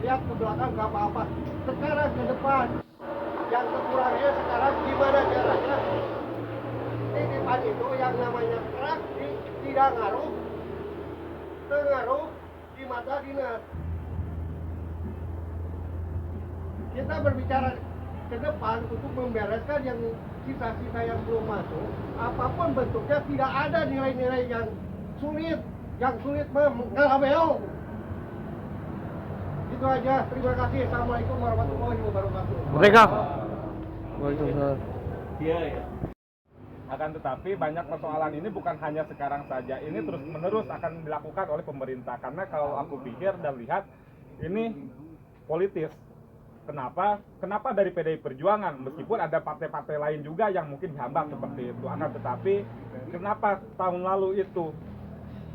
lihat ke belakang nggak apa-apa. Sekarang ke depan, yang kekurangnya sekarang gimana caranya titipan itu yang namanya kerak tidak ngaruh di mata dinas. Kita berbicara ke depan untuk membereskan yang sisa-sisa yang belum masuk, apapun bentuknya, tidak ada nilai-nilai yang sulit mengalabeo. Itu aja, terima kasih. Assalamualaikum warahmatullahi wabarakatuh. Mereka. Iya ya. Akan tetapi banyak persoalan ini bukan hanya sekarang saja, ini terus menerus akan dilakukan oleh pemerintah. Karena kalau aku pikir dan lihat ini politis. Kenapa dari PDI Perjuangan, meskipun ada partai-partai lain juga yang mungkin dihambat seperti itu. Akan tetapi kenapa tahun lalu itu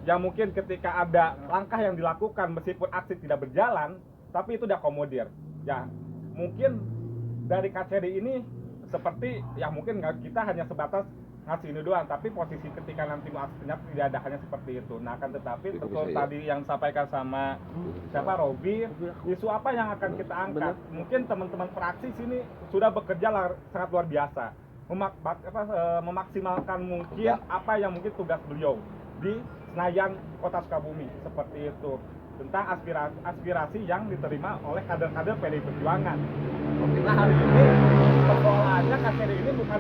yang mungkin ketika ada langkah yang dilakukan meskipun aksi tidak berjalan, tapi itu diakomodir. Ya mungkin dari KCD ini seperti ya mungkin kita hanya sebatas ngasih ini doang, tapi posisi ketika nanti mau aksinya tidak ada hanya seperti itu. Nah akan tetapi betul tadi yang disampaikan sama siapa Robi, isu apa yang akan kita angkat? Mungkin teman-teman fraksi sini sudah bekerja sangat luar biasa, memaksimalkan mungkin apa yang mungkin tugas beliau di Senayan Kota Sukabumi seperti itu, tentang aspirasi yang diterima oleh kader-kader PDI Perjuangan. Nah hari ini persoalannya KCD ini bukan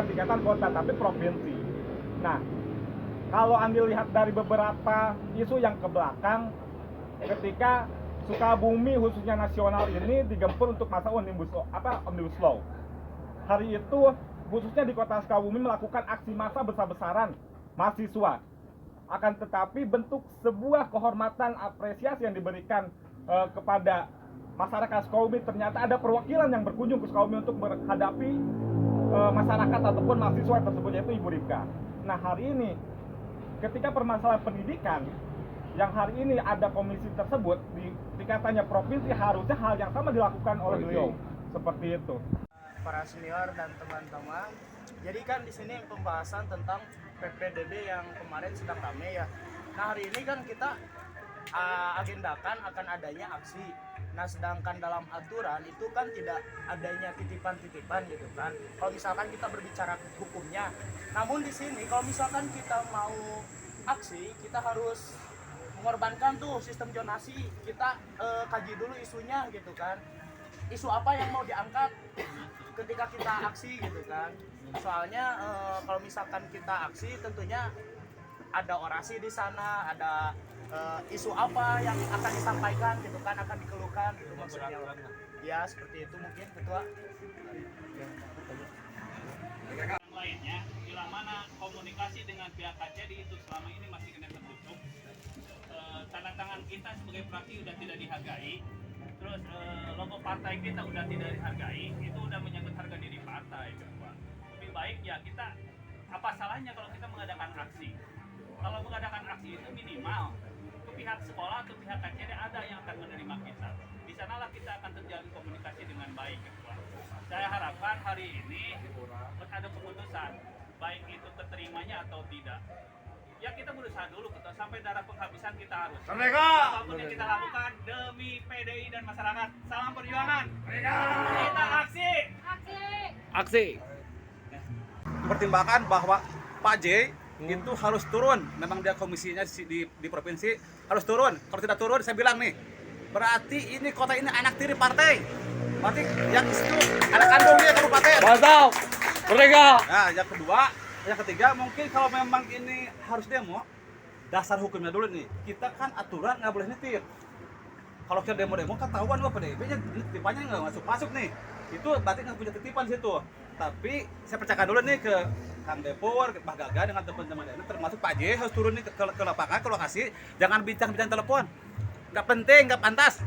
tingkatan kota tapi provinsi. Nah kalau Anda lihat dari beberapa isu yang ke belakang, ketika Sukabumi khususnya nasional ini digempur untuk masa omnibus law. Hari itu khususnya di Kota Sukabumi melakukan aksi massa besar-besaran mahasiswa. Akan tetapi bentuk sebuah kehormatan apresiasi yang diberikan kepada masyarakat Sukabumi, ternyata ada perwakilan yang berkunjung ke Sukabumi untuk menghadapi masyarakat ataupun mahasiswa tersebut, yaitu Ibu Ripka. Nah hari ini ketika permasalahan pendidikan yang hari ini ada komisi tersebut di tingkatannya provinsi, harusnya hal yang sama dilakukan oleh beliau seperti itu. Para senior dan teman-teman, jadi kan di sini pembahasan tentang PPDB yang kemarin sedang rame ya. Nah hari ini kan kita agendakan akan adanya aksi. Nah sedangkan dalam aturan itu kan tidak adanya titipan-titipan gitu kan. Kalau misalkan kita berbicara hukumnya, namun di sini kalau misalkan kita mau aksi, kita harus mengorbankan tuh sistem zonasi. Kita kaji dulu isunya gitu kan. Isu apa yang mau diangkat ketika kita aksi gitu kan. Soalnya kalau misalkan kita aksi tentunya ada orasi di sana, ada isu apa yang akan disampaikan gitu kan, akan dikeluhkan gitu maksudnya. Ya seperti itu mungkin Ketua. Yang lainnya, bila mana komunikasi dengan pihak KCD itu selama ini masih kena tertutup, tanda tangan kita sebagai fraksi udah tidak dihargai, terus logo partai kita udah tidak dihargai, itu udah menyangkut harga diri partai. Lebih baik ya kita, apa salahnya kalau kita mengadakan aksi? Kalau mengadakan aksi itu minimal pihak sekolah atau pihak KCD ada yang akan menerima kita. Di sanalah kita akan terjalin komunikasi dengan baik. Saya harapkan hari ini ada keputusan, baik itu keterimanya atau tidak. Ya kita berusaha dulu sampai darah penghabisan kita harus. Apapun yang kita lakukan demi PDI dan masyarakat. Salam perjuangan. Kita aksi. Aksi. Pertimbangkan bahwa Pak J itu harus turun, memang dia komisinya di provinsi harus turun. Kalau tidak turun, saya bilang nih, berarti ini kota ini anak tiri partai. Berarti yang itu anak kandung dia kabupaten. Mantap. Mereka. Nah, yang ketiga mungkin kalau memang ini harus demo, dasar hukumnya dulu nih. Kita kan aturan nggak boleh nitip. Kalau kita demo ketahuan wah PDIP-nya titipannya nggak masuk nih. Itu berarti nggak punya titipan situ. Tapi saya percayakan dulu nih ke Kang Depor, Pak Gaga dengan teman-teman ini, termasuk Pak J harus turun nih ke lapangan, ke lokasi, jangan bincang-bincang telepon. Nggak penting, nggak pantas.